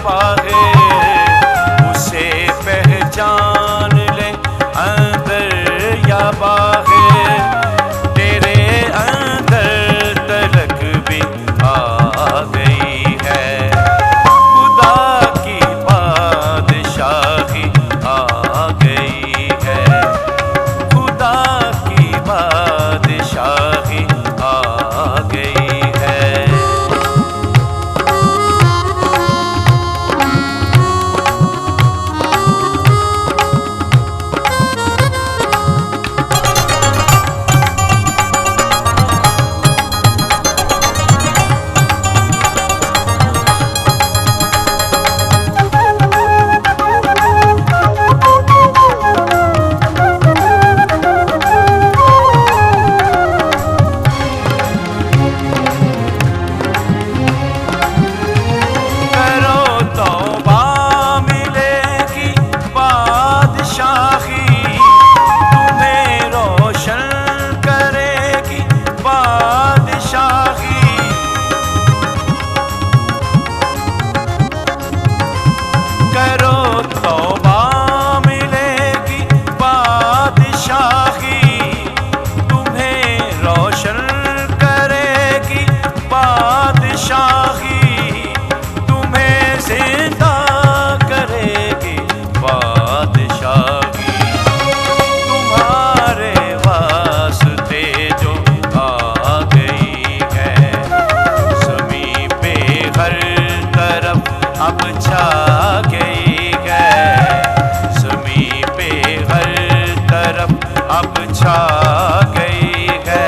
बाहर, उसे पहचान ले अंदर या बाहर, तेरे अंदर तलक भी आ गई है। खुदा की बादशाही आ गई है, खुदा की बादशाही आ गई है। अब छा गई है, ज़मीं पे हर तरफ अब छा गई है।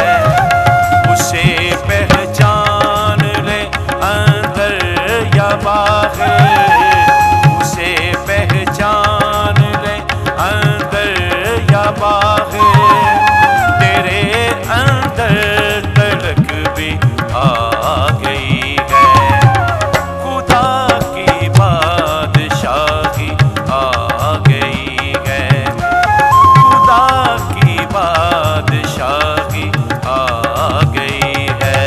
उसे पहचान ले अंदर या बाहर, उसे पहचान ले अंदर या बाहर, तेरे अंदर तलक भी आ गई है। बादशाही आ गई है।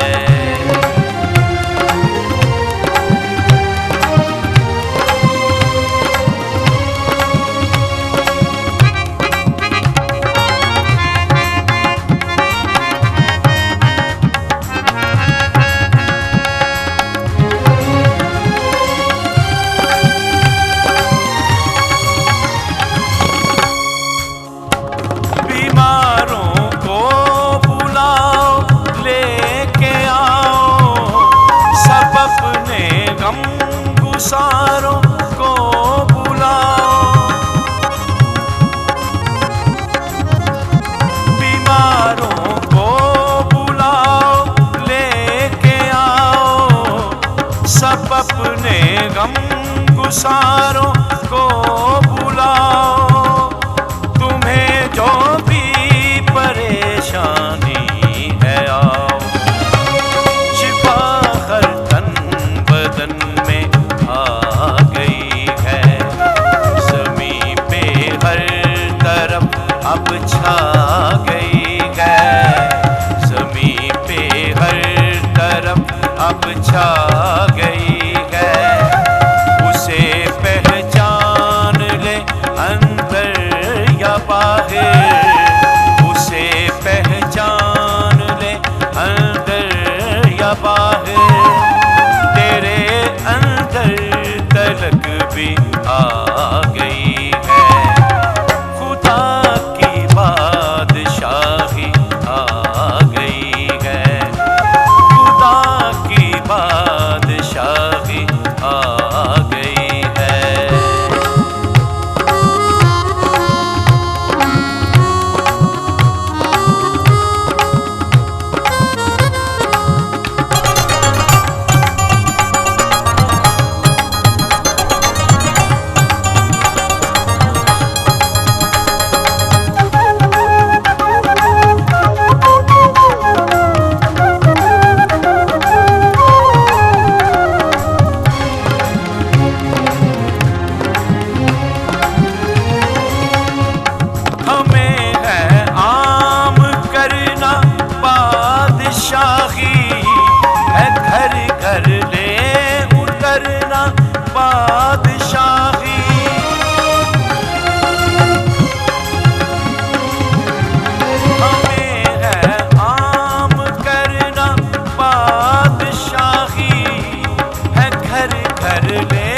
गुसारों को बुलाओ, बीमारों को बुलाओ, लेके आओ सब अपने गम गुसारों को बुलाओ। तुम्हें जो भी परेशानी है आओ, शिफा हर तन बदन में आ गई है। ज़मीं पे हर तरफ अब छा गई है, ज़मीं पे हर तरफ अब छा गई है। उसे पहचान ले बादशाही। हमें है आम करना बादशाही, है घर घर ले